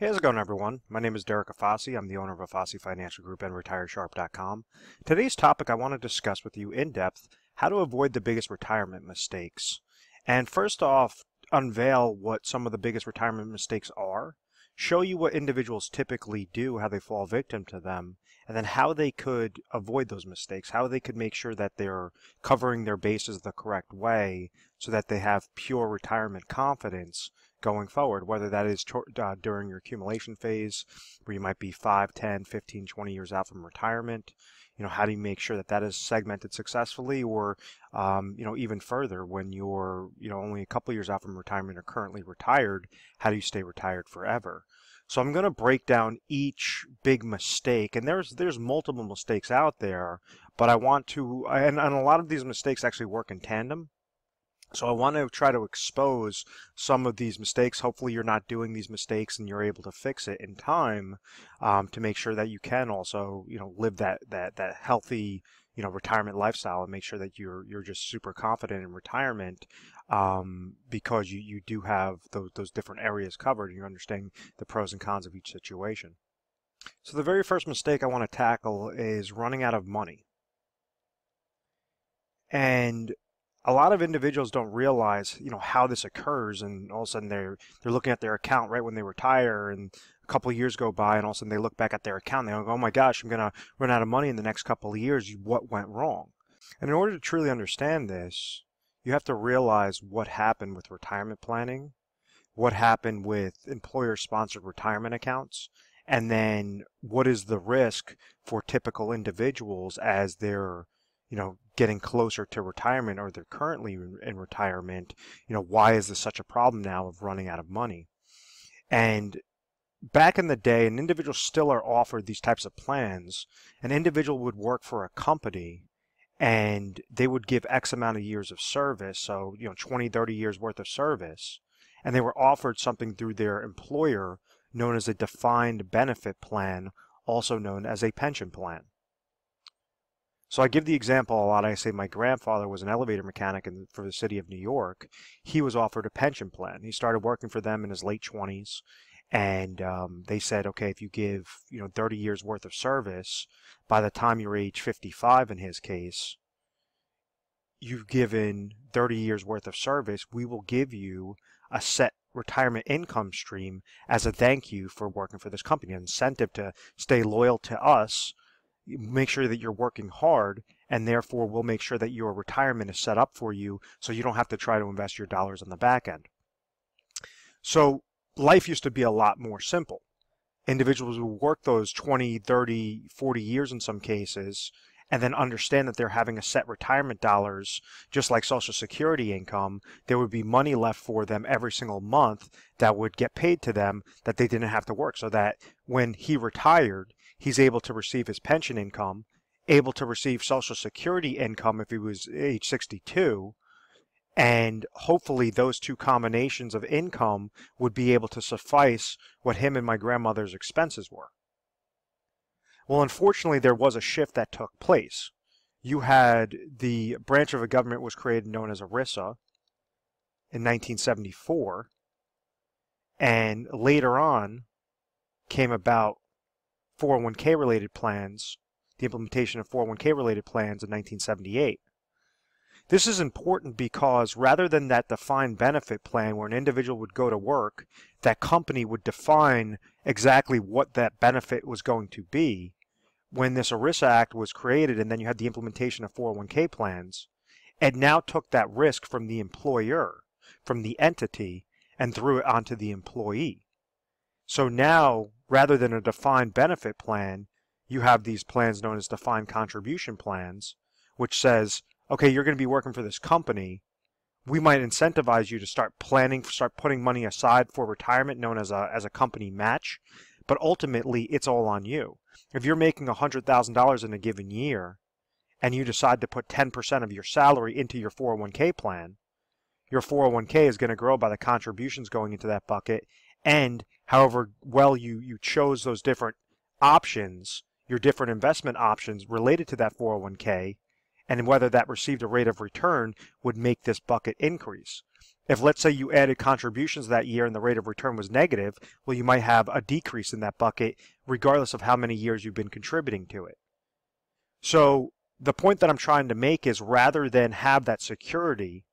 Hey, how's it going, everyone? My name is Derek Afasi. I'm the owner of Afasi Financial Group and RetireSharp.com. Today's topic, I want to discuss with you in depth how to avoid the biggest retirement mistakes. And first off, unveil what some of the biggest retirement mistakes are, show you what individuals typically do, how they fall victim to them, and then how they could avoid those mistakes, how they could make sure that they're covering their bases the correct way so that they have pure retirement confidence going forward, whether that is during your accumulation phase where you might be 5, 10, 15, 20 years out from retirement. How do you make sure that that is segmented successfully, or even further when you're only a couple years out from retirement or currently retired, how do you stay retired forever? So I'm going to break down each big mistake, and there's multiple mistakes out there, but I want to, and a lot of these mistakes actually work in tandem. So I want to try to expose some of these mistakes. Hopefully you're not doing these mistakes and you're able to fix it in time, to make sure that you can also, live that healthy, retirement lifestyle, and make sure that you're just super confident in retirement, because you do have those different areas covered and you understand the pros and cons of each situation. So the very first mistake I want to tackle is running out of money. And a lot of individuals don't realize, how this occurs, and all of a sudden they're looking at their account right when they retire, and a couple of years go by, and all of a sudden they look back at their account and they go, "Oh my gosh, I'm gonna run out of money in the next couple of years. What went wrong?" And in order to truly understand this, you have to realize what happened with retirement planning, what happened with employer-sponsored retirement accounts, and then what is the risk for typical individuals as they're getting closer to retirement, or they're currently in retirement. Why is this such a problem now of running out of money? And back in the day, and individuals still are offered these types of plans, an individual would work for a company and they would give X amount of years of service, so 20, 30 years worth of service, and they were offered something through their employer known as a defined benefit plan, also known as a pension plan. So I give the example a lot. I say my grandfather was an elevator mechanic for the city of New York. He was offered a pension plan. He started working for them in his late 20s, and they said, okay, if you give 30 years worth of service, by the time you're age 55 in his case, you've given 30 years worth of service, we will give you a set retirement income stream as a thank you for working for this company, an incentive to stay loyal to us. Make sure that you're working hard, and therefore we'll make sure that your retirement is set up for you so you don't have to try to invest your dollars on the back end. So life used to be a lot more simple. Individuals would work those 20, 30, 40 years in some cases, and then understand that they're having a set retirement dollars, just like Social Security income. There would be money left for them every single month that would get paid to them, that they didn't have to work, so that when he retired, he's able to receive his pension income, able to receive Social Security income if he was age 62, and hopefully those two combinations of income would be able to suffice what him and my grandmother's expenses were. Well, unfortunately, there was a shift that took place. You had the branch of the government was created known as ERISA in 1974, and later on came about 401k related plans, the implementation of 401k related plans in 1978. This is important because rather than that defined benefit plan where an individual would go to work, that company would define exactly what that benefit was going to be. When this ERISA Act was created and then you had the implementation of 401k plans, it now took that risk from the employer, from the entity, and threw it onto the employee. So now, rather than a defined benefit plan, you have these plans known as defined contribution plans, which says, okay, you're going to be working for this company. We might incentivize you to start planning, start putting money aside for retirement, known as a company match, but ultimately it's all on you. If you're making $100,000 in a given year and you decide to put 10% of your salary into your 401k plan, your 401k is going to grow by the contributions going into that bucket, and however well you chose those different options, your different investment options related to that 401k, and whether that received a rate of return would make this bucket increase. If, let's say, you added contributions that year and the rate of return was negative, well, you might have a decrease in that bucket regardless of how many years you've been contributing to it. So the point that I'm trying to make is, rather than have that security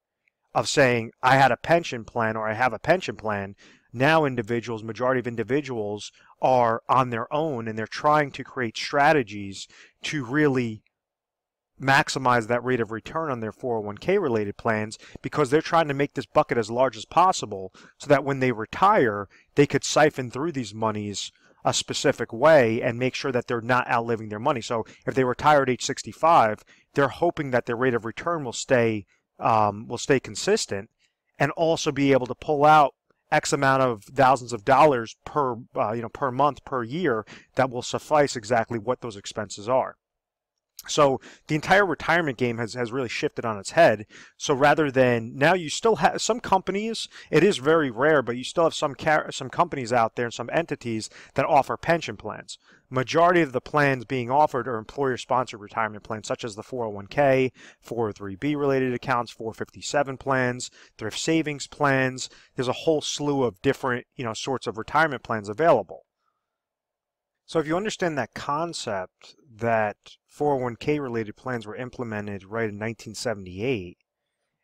of saying I had a pension plan or I have a pension plan, now majority of individuals are on their own, and they're trying to create strategies to really maximize that rate of return on their 401k related plans, because they're trying to make this bucket as large as possible so that when they retire, they could siphon through these monies a specific way and make sure that they're not outliving their money. So if they retire at age 65, they're hoping that their rate of return will stay consistent, and also be able to pull out X amount of thousands of dollars per per month, per year, that will suffice exactly what those expenses are. So the entire retirement game has really shifted on its head. So rather than, now you still have some companies, it is very rare, but you still have some companies out there and some entities that offer pension plans. Majority of the plans being offered are employer-sponsored retirement plans, such as the 401k, 403b related accounts, 457 plans, thrift savings plans. There's a whole slew of different, sorts of retirement plans available. So if you understand that concept, that 401k related plans were implemented right in 1978,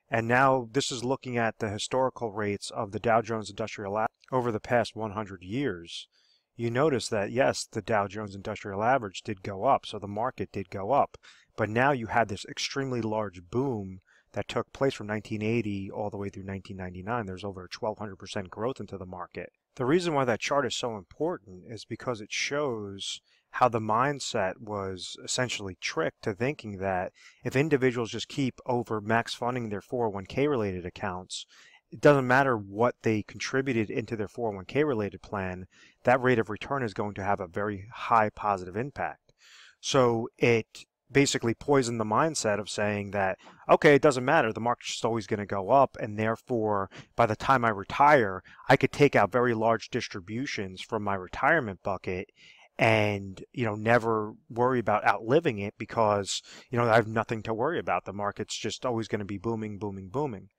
and now this is looking at the historical rates of the Dow Jones Industrial Average over the past 100 years, you notice that yes, the Dow Jones Industrial Average did go up, so the market did go up, but now you had this extremely large boom that took place from 1980 all the way through 1999. There's over 1,200% growth into the market. The reason why that chart is so important is because it shows how the mindset was essentially tricked to thinking that if individuals just keep over max funding their 401k related accounts, it doesn't matter what they contributed into their 401k related plan, that rate of return is going to have a very high positive impact. So it basically poisoned the mindset of saying that, okay, it doesn't matter, the market's just always going to go up, and therefore by the time I retire, I could take out very large distributions from my retirement bucket and never worry about outliving it, because I have nothing to worry about. The market's just always going to be booming, booming, booming.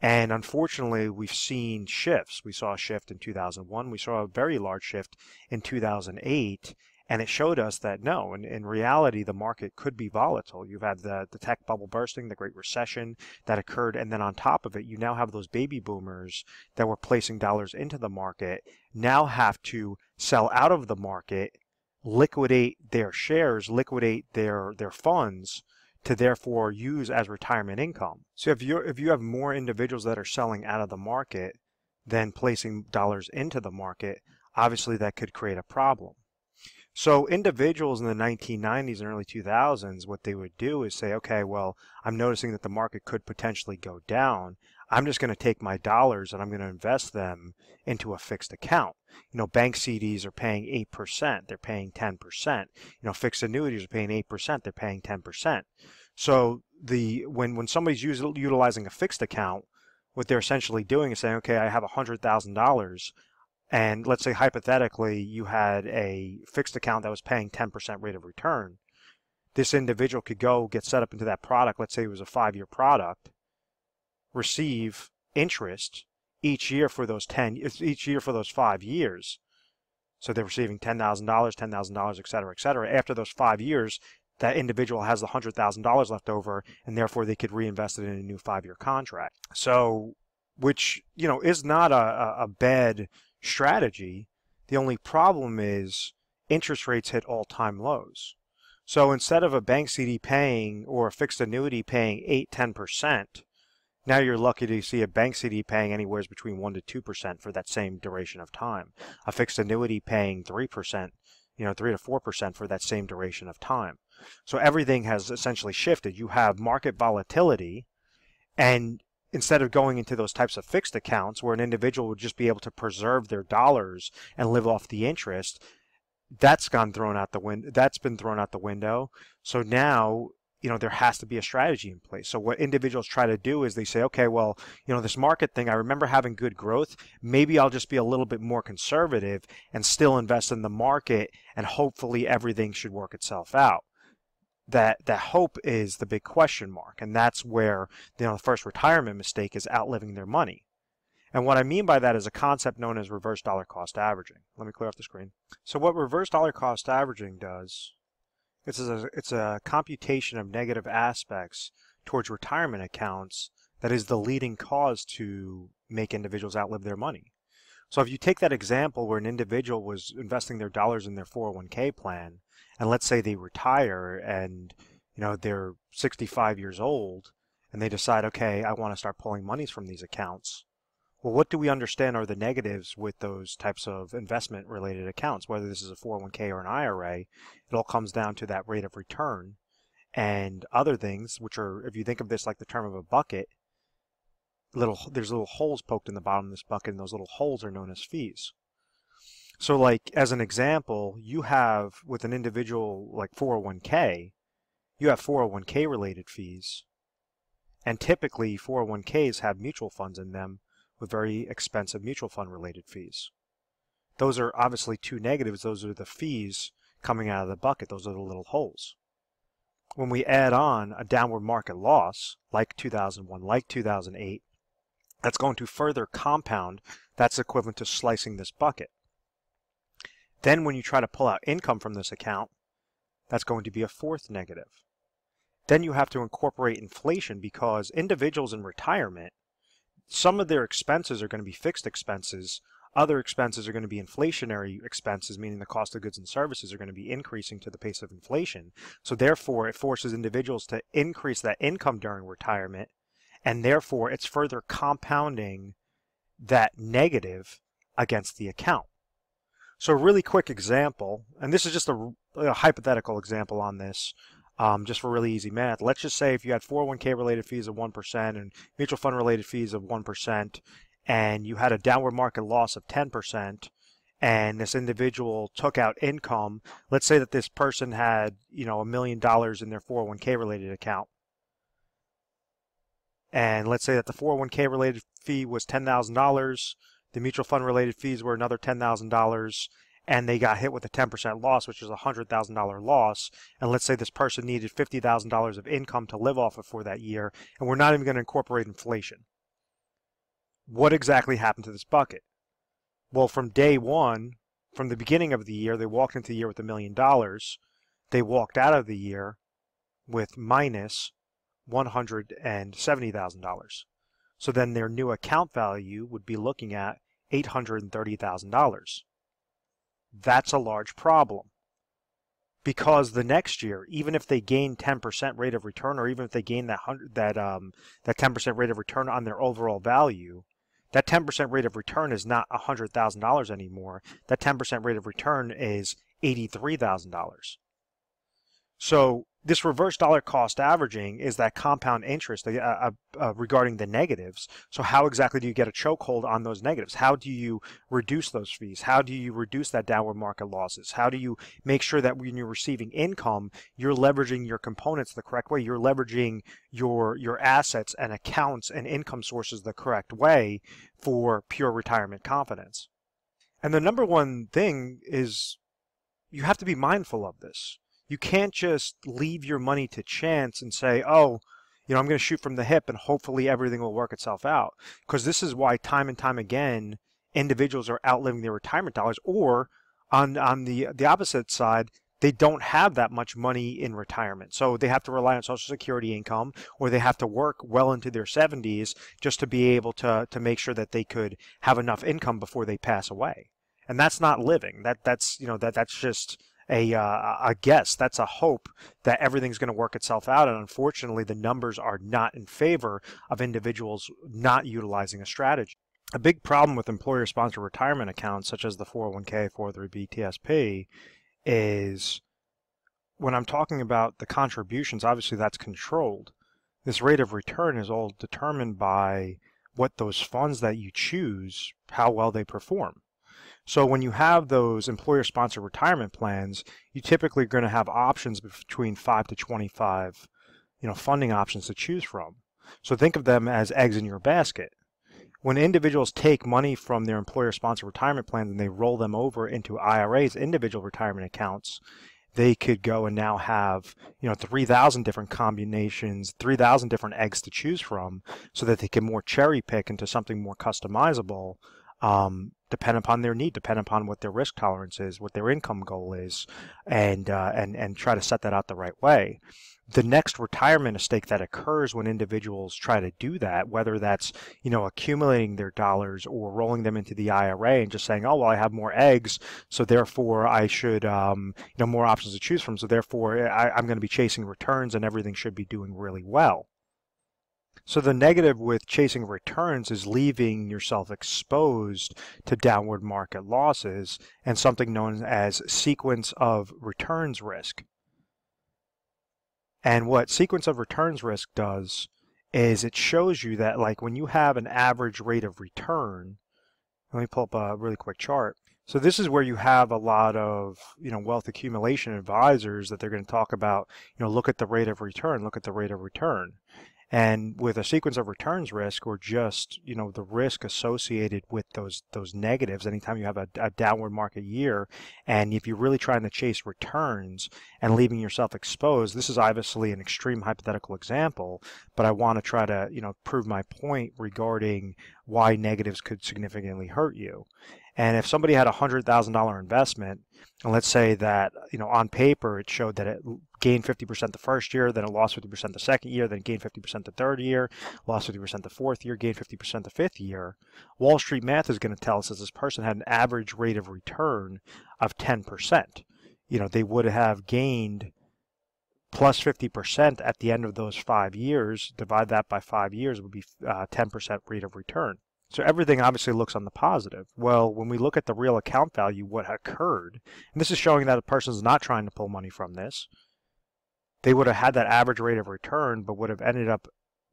And unfortunately, we've seen shifts. We saw a shift in 2001. We saw a very large shift in 2008. And it showed us that no, in reality, the market could be volatile. You've had the tech bubble bursting, the Great Recession that occurred, and then on top of it, you now have those baby boomers that were placing dollars into the market now have to sell out of the market, liquidate their shares, liquidate their funds to therefore use as retirement income. So if you have more individuals that are selling out of the market than placing dollars into the market, obviously that could create a problem. So individuals in the 1990s and early 2000s, what they would do is say, okay, well, I'm noticing that the market could potentially go down. I'm just going to take my dollars and I'm going to invest them into a fixed account. Bank CDs are paying 8%. They're paying 10%. Fixed annuities are paying 8%. They're paying 10%. So when somebody's utilizing a fixed account, what they're essentially doing is saying, okay, I have $100,000. And let's say hypothetically you had a fixed account that was paying 10% rate of return. This individual could go get set up into that product. Let's say it was a 5-year product, receive interest each year for those 5 years. So they're receiving $10,000, $10,000, et cetera, et cetera. After those 5 years, that individual has the $100,000 left over, and therefore they could reinvest it in a new 5-year contract. So, which is not a bad strategy. The only problem is interest rates hit all-time lows. So instead of a bank CD paying or a fixed annuity paying 8-10%, now you're lucky to see a bank CD paying anywhere between 1 to 2% for that same duration of time. A fixed annuity paying 3%, 3 to 4% for that same duration of time. So everything has essentially shifted. You have market volatility, and instead of going into those types of fixed accounts where an individual would just be able to preserve their dollars and live off the interest, that's been thrown out the window. So now, there has to be a strategy in place. So what individuals try to do is they say, okay, well, this market thing, I remember having good growth. Maybe I'll just be a little bit more conservative and still invest in the market, and hopefully everything should work itself out. that hope is the big question mark, and that's where the first retirement mistake is outliving their money. And what I mean by that is a concept known as reverse dollar cost averaging. Let me clear off the screen. So what reverse dollar cost averaging does, it's a computation of negative aspects towards retirement accounts that is the leading cause to make individuals outlive their money. So if you take that example where an individual was investing their dollars in their 401k plan, and let's say they retire and they're 65 years old and they decide, okay, I want to start pulling monies from these accounts. Well, what do we understand are the negatives with those types of investment related accounts, whether this is a 401k or an IRA? It all comes down to that rate of return and other things, which are, if you think of this like the term of a bucket, there's little holes poked in the bottom of this bucket, and those little holes are known as fees. So like as an example, you have with an individual like 401k, you have 401k related fees, and typically 401ks have mutual funds in them with very expensive mutual fund related fees. Those are obviously two negatives. Those are the fees coming out of the bucket. Those are the little holes. When we add on a downward market loss like 2001, like 2008, that's going to further compound. That's equivalent to slicing this bucket. Then when you try to pull out income from this account, that's going to be a fourth negative. Then you have to incorporate inflation, because individuals in retirement, some of their expenses are going to be fixed expenses. Other expenses are going to be inflationary expenses, meaning the cost of goods and services are going to be increasing to the pace of inflation. So therefore, it forces individuals to increase that income during retirement, and therefore it's further compounding that negative against the account. So a really quick example, and this is just a hypothetical example on this, just for really easy math. Let's just say if you had 401k related fees of 1% and mutual fund related fees of 1%, and you had a downward market loss of 10%, and this individual took out income. Let's say that this person had, $1 million in their 401k related account. And let's say that the 401k related fee was $10,000, the mutual fund related fees were another $10,000, and they got hit with a 10% loss, which is a $100,000 loss. And let's say this person needed $50,000 of income to live off of for that year, and we're not even going to incorporate inflation. What exactly happened to this bucket? Well, from day one, from the beginning of the year, they walked into the year with $1 million. They walked out of the year with minus $170,000. So then their new account value would be looking at $830,000. That's a large problem, because the next year, even if they gain 10% rate of return, or even if they gain that 10% rate of return on their overall value, that 10% rate of return is not $100,000 anymore. That 10% rate of return is $83,000. So this reverse dollar cost averaging is that compound interest regarding the negatives. So how exactly do you get a chokehold on those negatives? How do you reduce those fees? How do you reduce that downward market losses? How do you make sure that when you're receiving income, you're leveraging your components the correct way? You're leveraging your assets and accounts and income sources the correct way for pure retirement confidence. And the number one thing is you have to be mindful of this. You can't just leave your money to chance and say, oh, I'm going to shoot from the hip and hopefully everything will work itself out. Because this is why time and time again, individuals are outliving their retirement dollars, or on the opposite side, they don't have that much money in retirement. So they have to rely on Social Security income, or they have to work well into their 70s just to be able to make sure that they could have enough income before they pass away. And that's not living. That's just a guess. That's a hope that everything's going to work itself out, and unfortunately the numbers are not in favor of individuals not utilizing a strategy. A big problem with employer-sponsored retirement accounts such as the 401k, 403b, TSP is when I'm talking about the contributions, obviously that's controlled. This rate of return is all determined by what those funds that you choose, how well they perform. So when you have those employer-sponsored retirement plans, you typically are going to have options between 5 to 25, funding options to choose from. So think of them as eggs in your basket. When individuals take money from their employer-sponsored retirement plans and they roll them over into IRAs, individual retirement accounts, they could go and now have, 3,000 different combinations, 3,000 different eggs to choose from, so that they can more cherry pick into something more customizable, depend upon their need, depend upon what their risk tolerance is, what their income goal is, and try to set that out the right way. The next retirement mistake that occurs when individuals try to do that, whether that's, accumulating their dollars or rolling them into the IRA and just saying, oh, well, I have more eggs, so therefore I should, more options to choose from, so therefore I'm going to be chasing returns and everything should be doing really well. So the negative with chasing returns is leaving yourself exposed to downward market losses and something known as sequence of returns risk. And what sequence of returns risk does is it shows you that, like, when you have an average rate of return, let me pull up a really quick chart. So this is where you have a lot of, wealth accumulation advisors that they're going to talk about, look at the rate of return, look at the rate of return. And with a sequence of returns risk, or just, the risk associated with those negatives, anytime you have a downward market year, and if you're really trying to chase returns and leaving yourself exposed, this is obviously an extreme hypothetical example, but I want to try to, prove my point regarding why negatives could significantly hurt you. And if somebody had a $100,000 investment, and let's say that, on paper it showed that it gained 50% the first year, then it lost 50% the second year, then it gained 50% the third year, lost 50% the fourth year, gained 50% the fifth year, Wall Street math is going to tell us that this person had an average rate of return of 10%. They would have gained plus 50% at the end of those 5 years. Divide that by 5 years, it would be 10% rate of return. So everything obviously looks on the positive. Well, when we look at the real account value, what occurred, and this is showing that a person is not trying to pull money from this, they would have had that average rate of return, but would have ended up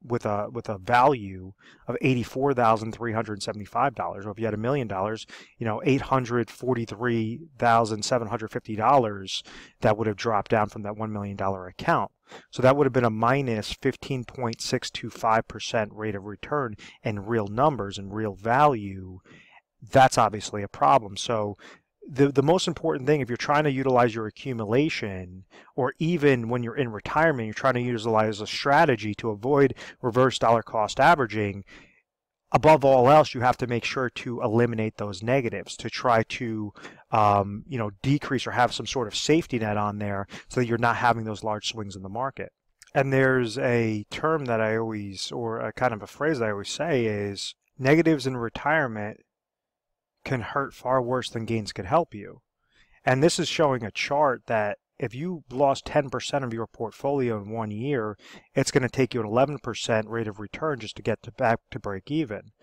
with a value of $84,375. Or if you had $1 million, $843,750 that would have dropped down from that $1 million account. So that would have been a minus 15.625% rate of return in real numbers and real value. That's obviously a problem. So the most important thing, if you're trying to utilize your accumulation, or even when you're in retirement, you're trying to utilize a strategy to avoid reverse dollar cost averaging, above all else, you have to make sure to eliminate those negatives, to try to decrease or have some sort of safety net on there so that you're not having those large swings in the market. And there's a term that I always, or a kind of a phrase that I always say is, negatives in retirement can hurt far worse than gains could help you. And this is showing a chart that if you lost 10% of your portfolio in 1 year, it's going to take you an 11% rate of return just to get back to break even.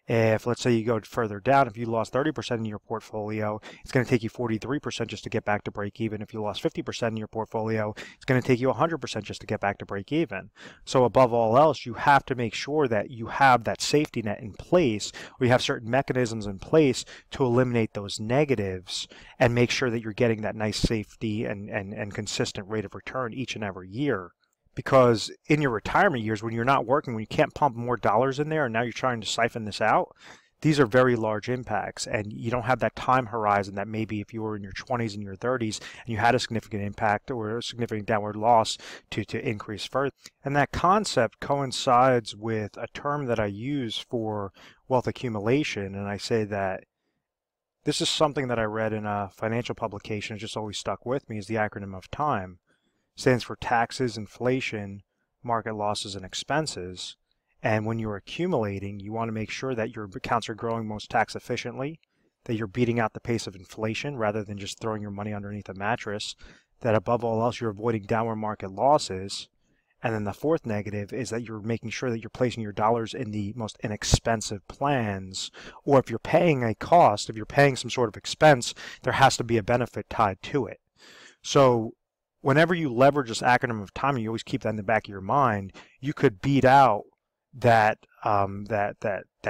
If, let's say, you go further down, if you lost 30% in your portfolio, it's going to take you 43% just to get back to break even. If you lost 50% in your portfolio, it's going to take you 100% just to get back to break even. So above all else, you have to make sure that you have that safety net in place, or you have certain mechanisms in place to eliminate those negatives and make sure that you're getting that nice safety and consistent rate of return each and every year. Because in your retirement years, when you're not working, when you can't pump more dollars in there and now you're trying to siphon this out, these are very large impacts, and you don't have that time horizon that maybe if you were in your 20s and your 30s and you had a significant impact or a significant downward loss to increase further. And that concept coincides with a term that I use for wealth accumulation, and I say that this is something that I read in a financial publication. It just always stuck with me, is the acronym of TIME. Stands for taxes, inflation, market losses, and expenses. And when you're accumulating, you want to make sure that your accounts are growing most tax efficiently, that you're beating out the pace of inflation rather than just throwing your money underneath a mattress, that above all else you're avoiding downward market losses. And then the fourth negative is that you're making sure that you're placing your dollars in the most inexpensive plans, or if you're paying a cost, if you're paying some sort of expense, there has to be a benefit tied to it. So whenever you leverage this acronym of TIME, you always keep that in the back of your mind, you could beat out that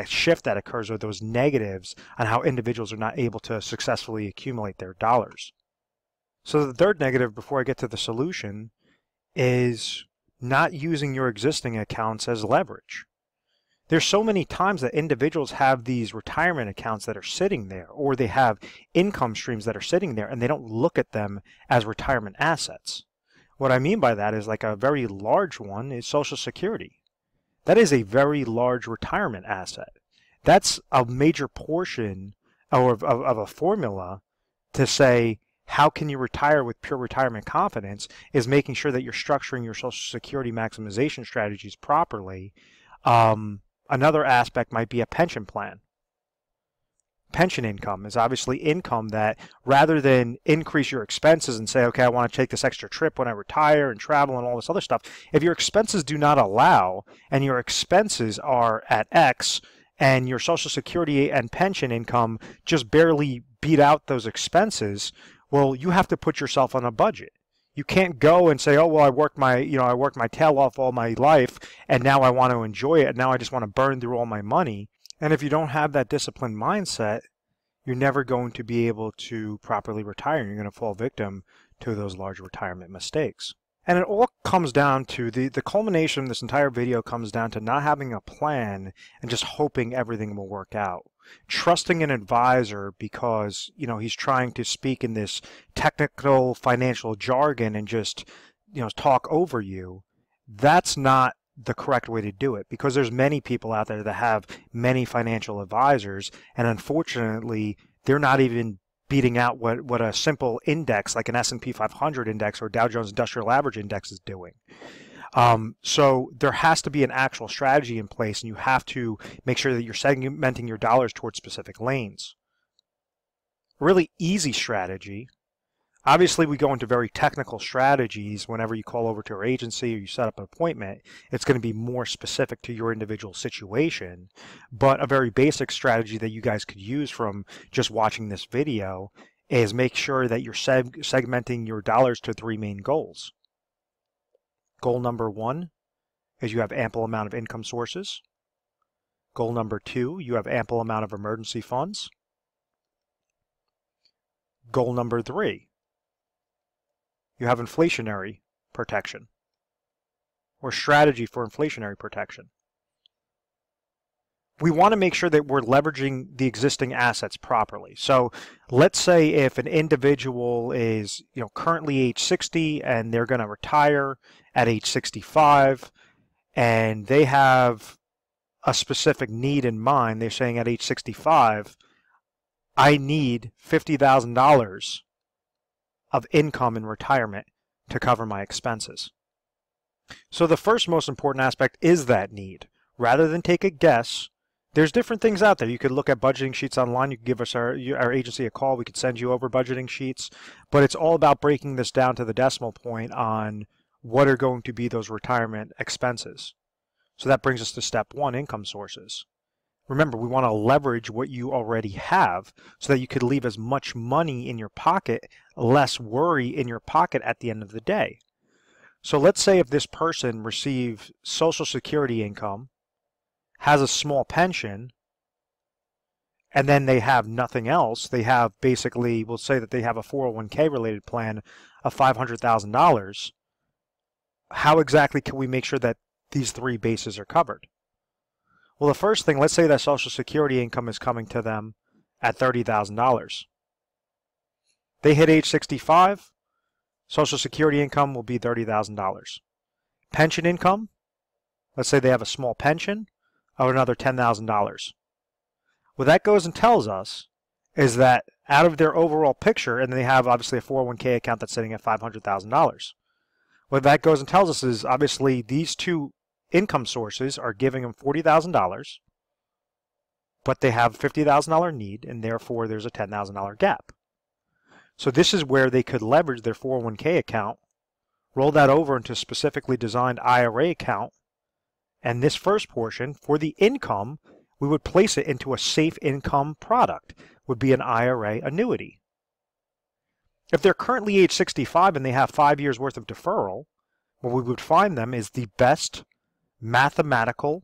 shift that occurs, or those negatives on how individuals are not able to successfully accumulate their dollars. So the third negative, before I get to the solution, is not using your existing accounts as leverage. There's so many times that individuals have these retirement accounts that are sitting there, or they have income streams that are sitting there, and they don't look at them as retirement assets. What I mean by that is, like, a very large one is Social Security. That is a very large retirement asset. That's a major portion of a formula to say, how can you retire with pure retirement confidence, is making sure that you're structuring your Social Security maximization strategies properly. Another aspect might be a pension plan. Pension income is obviously income that, rather than increase your expenses and say, okay, I want to take this extra trip when I retire and travel and all this other stuff, if your expenses do not allow and your expenses are at X and your Social Security and pension income just barely beat out those expenses, well, you have to put yourself on a budget. You can't go and say, oh, well, I worked my tail off all my life, and now I want to enjoy it, and now I just want to burn through all my money. And if you don't have that disciplined mindset, you're never going to be able to properly retire. You're going to fall victim to those large retirement mistakes. And it all comes down to, the culmination of this entire video comes down to not having a plan and just hoping everything will work out. Trusting an advisor because, he's trying to speak in this technical financial jargon and just, talk over you. That's not the correct way to do it, because there's many people out there that have many financial advisors, and unfortunately, they're not even beating out what a simple index like an S&P 500 index or Dow Jones Industrial Average index is doing. So there has to be an actual strategy in place, and you have to make sure that you're segmenting your dollars towards specific lanes. A really easy strategy. Obviously, we go into very technical strategies whenever you call over to our agency or you set up an appointment. It's going to be more specific to your individual situation. But a very basic strategy that you guys could use from just watching this video is make sure that you're segmenting your dollars to 3 main goals. Goal number 1 is you have ample amount of income sources. Goal number 2, you have ample amount of emergency funds. Goal number 3, you have inflationary protection, or strategy for inflationary protection. We want to make sure that we're leveraging the existing assets properly. So let's say if an individual is currently age 60 and they're going to retire at age 65, and they have a specific need in mind. They're saying at age 65, I need $50,000 of income in retirement to cover my expenses. So the first most important aspect is that need. Rather than take a guess, there's different things out there. You could look at budgeting sheets online. You could give us our agency a call. We could send you over budgeting sheets. But it's all about breaking this down to the decimal point on what are going to be those retirement expenses. So that brings us to step 1, income sources. Remember, we want to leverage what you already have so that you could leave as much money in your pocket, less worry in your pocket at the end of the day. So let's say if this person receives Social Security income, has a small pension, and then they have nothing else. They have basically, we'll say that they have a 401k related plan of $500,000. How exactly can we make sure that these 3 bases are covered? Well, the first thing, let's say that Social Security income is coming to them at $30,000. They hit age 65, Social Security income will be $30,000. Pension income, let's say they have a small pension of another $10,000. What that goes and tells us is that out of their overall picture, and they have obviously a 401k account that's sitting at $500,000. What that goes and tells us is obviously these 2 income sources are giving them $40,000, but they have a $50,000 need, and therefore there's a $10,000 gap. So this is where they could leverage their 401k account, roll that over into a specifically designed IRA account, and this first portion, for the income, we would place it into a safe income product, would be an IRA annuity. If they're currently age 65 and they have 5 years worth of deferral, what we would find them is the best mathematical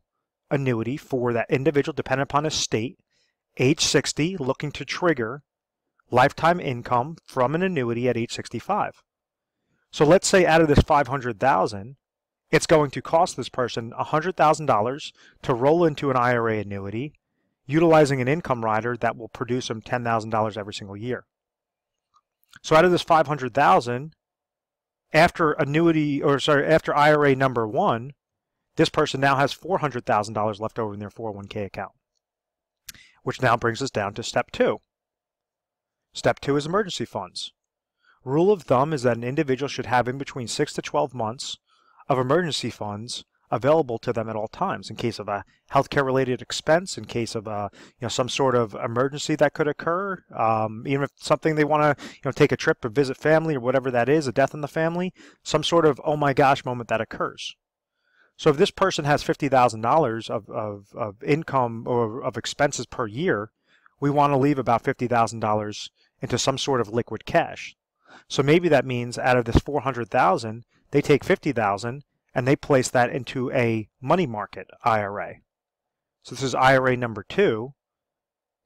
annuity for that individual, dependent upon his state, age 60, looking to trigger lifetime income from an annuity at age 65. So let's say out of this $500,000, it's going to cost this person $100,000 to roll into an IRA annuity utilizing an income rider that will produce them $10,000 every single year. So out of this $500,000, after after IRA number one, this person now has $400,000 left over in their 401k account, which now brings us down to step two. Step two is emergency funds. Rule of thumb is that an individual should have in between 6 to 12 months of emergency funds available to them at all times in case of a healthcare related expense, in case of some sort of emergency that could occur, even if something they want to take a trip or visit family or whatever that is, a death in the family, some sort of oh my gosh moment that occurs. So if this person has $50,000 of income or of expenses per year, we want to leave about $50,000 into some sort of liquid cash. So maybe that means out of this $400,000, they take $50,000 and they place that into a money market IRA. So this is IRA number two,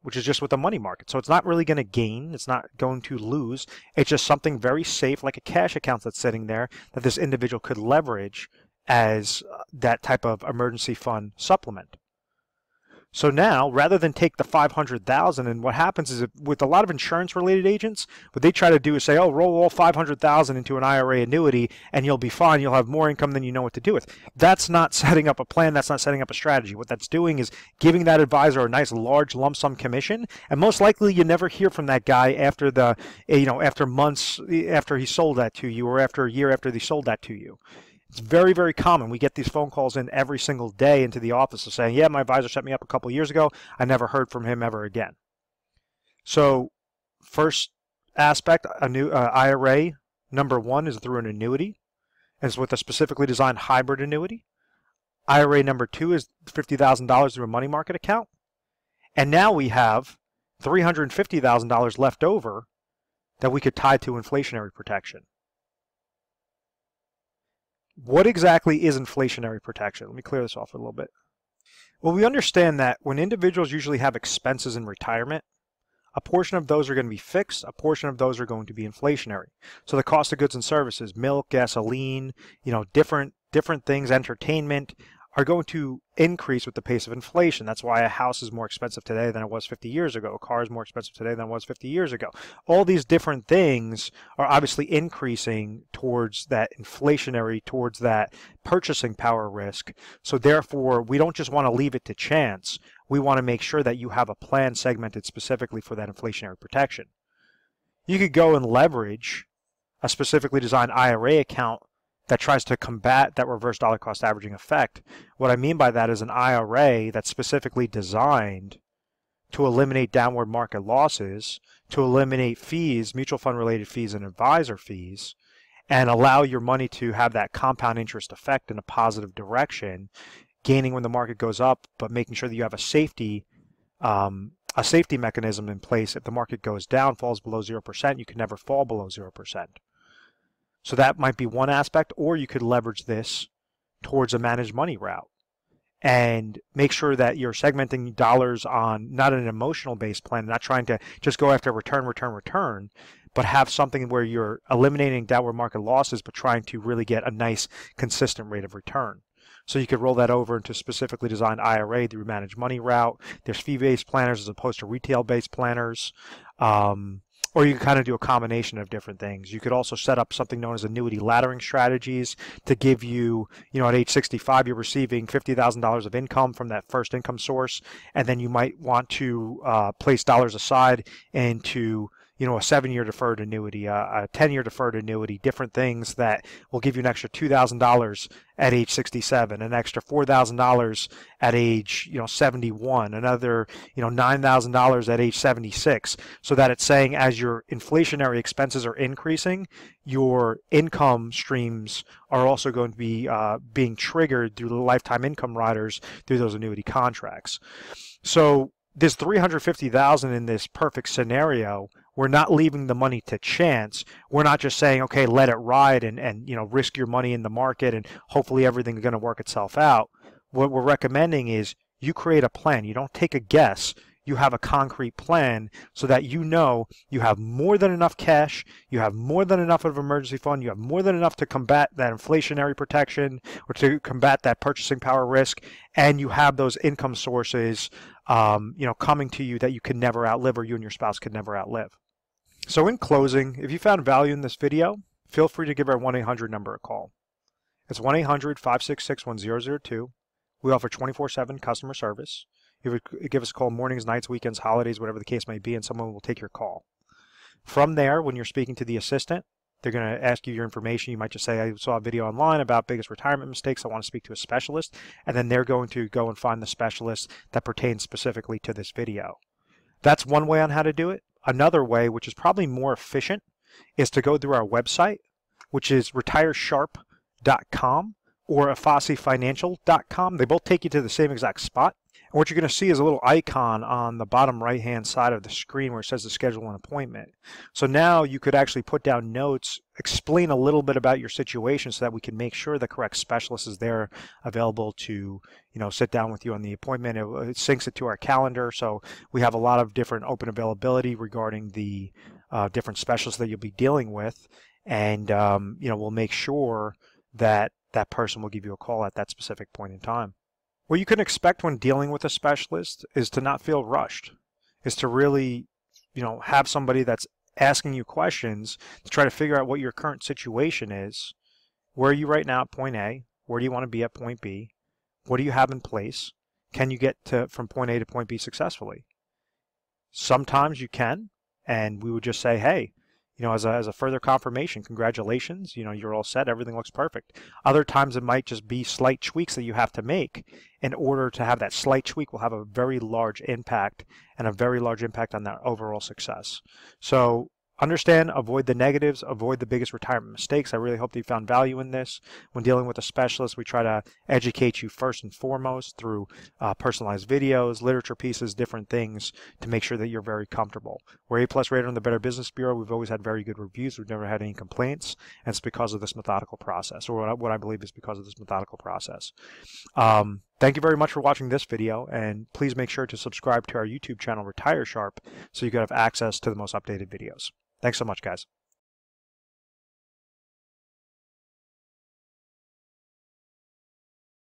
which is just with a money market. So it's not really going to gain, it's not going to lose. It's just something very safe, like a cash account that's sitting there that this individual could leverage as that type of emergency fund supplement. So now, rather than take the $500,000, and what happens is with a lot of insurance-related agents, what they try to do is say, oh, roll all $500,000 into an IRA annuity, and you'll be fine. You'll have more income than you know what to do with. That's not setting up a plan. That's not setting up a strategy. What that's doing is giving that advisor a nice large lump sum commission, and most likely you never hear from that guy after after months after he sold that to you, or after a year after they sold that to you. It's very, very common. We get these phone calls in every single day into the office of saying, yeah, my advisor set me up a couple of years ago. I never heard from him ever again. So first aspect, a new IRA number one is through an annuity. And it's with a specifically designed hybrid annuity. IRA number two is $50,000 through a money market account. And now we have $350,000 left over that we could tie to inflationary protection. What exactly is inflationary protection? Let me clear this off a little bit. Well, we understand that when individuals usually have expenses in retirement, a portion of those are going to be fixed, a portion of those are going to be inflationary. So the cost of goods and services, milk, gasoline, different things, entertainment, are going to increase with the pace of inflation. That's why a house is more expensive today than it was 50 years ago. A car is more expensive today than it was 50 years ago. All these different things are obviously increasing towards that inflationary, towards that purchasing power risk. So therefore, we don't just want to leave it to chance. We want to make sure that you have a plan segmented specifically for that inflationary protection. You could go and leverage a specifically designed IRA account that tries to combat that reverse dollar cost averaging effect. What I mean by that is an IRA that's specifically designed to eliminate downward market losses, to eliminate fees, mutual fund related fees and advisor fees, and allow your money to have that compound interest effect in a positive direction, gaining when the market goes up, but making sure that you have a safety mechanism in place. If the market goes down, falls below 0%, you can never fall below 0%. So that might be one aspect, or you could leverage this towards a managed money route and make sure that you're segmenting dollars on not an emotional based plan, not trying to just go after return, but have something where you're eliminating downward market losses, but trying to really get a nice consistent rate of return. So you could roll that over into specifically designed IRA through managed money route. There's fee-based planners as opposed to retail-based planners. Or you can kind of do a combination of different things. You could also set up something known as annuity laddering strategies to give you, at age 65, you're receiving $50,000 of income from that first income source, and then you might want to place dollars aside into a 7-year deferred annuity, a 10-year deferred annuity, different things that will give you an extra $2,000 at age 67, an extra $4,000 at age 71, another $9,000 at age 76, so that it's saying as your inflationary expenses are increasing, your income streams are also going to be being triggered through the lifetime income riders through those annuity contracts. So this $350,000 in this perfect scenario, we're not leaving the money to chance. We're not just saying, okay, let it ride and risk your money in the market and hopefully everything's going to work itself out. What we're recommending is you create a plan. You don't take a guess. you have a concrete plan so that you know you have more than enough cash, you have more than enough of an emergency fund, you have more than enough to combat that inflationary protection or to combat that purchasing power risk, and you have those income sources coming to you that you can never outlive, or you and your spouse could never outlive. So in closing, if you found value in this video, feel free to give our 1-800 number a call. It's 1-800-566-1002. We offer 24/7 customer service. You would give us a call mornings, nights, weekends, holidays, whatever the case may be, and someone will take your call. From there, when you're speaking to the assistant, they're going to ask you your information. You might just say, I saw a video online about biggest retirement mistakes. I want to speak to a specialist. And then they're going to go and find the specialist that pertains specifically to this video. That's one way on how to do it. Another way, which is probably more efficient, is to go through our website, which is retiresharp.com or afasifinancial.com. They both take you to the same exact spot. And what you're going to see is a little icon on the bottom right-hand side of the screen where it says to schedule an appointment. So now you could actually put down notes, explain a little bit about your situation so that we can make sure the correct specialist is there available to, sit down with you on the appointment. It syncs it to our calendar. So we have a lot of different open availability regarding the different specialists that you'll be dealing with. And, we'll make sure that that person will give you a call at that specific point in time. What you can expect when dealing with a specialist is to not feel rushed, is to really, have somebody that's asking you questions to try to figure out what your current situation is. Where are you right now at point A? Where do you want to be at point B? What do you have in place? Can you get from point A to point B successfully? Sometimes you can, and we would just say, hey, as a further confirmation, congratulations, you're all set, everything looks perfect. Other times it might just be slight tweaks that you have to make in order to have that slight tweak will have a very large impact and a very large impact on that overall success. So understand, avoid the negatives, avoid the biggest retirement mistakes. I really hope that you found value in this. When dealing with a specialist, we try to educate you first and foremost through personalized videos, literature pieces, different things to make sure that you're very comfortable. We're A+ rated on the Better Business Bureau. We've always had very good reviews. We've never had any complaints, and it's because of this methodical process, or what I believe is because of this methodical process. Thank you very much for watching this video, and please make sure to subscribe to our YouTube channel, Retire Sharp, so you can have access to the most updated videos. Thanks so much, guys.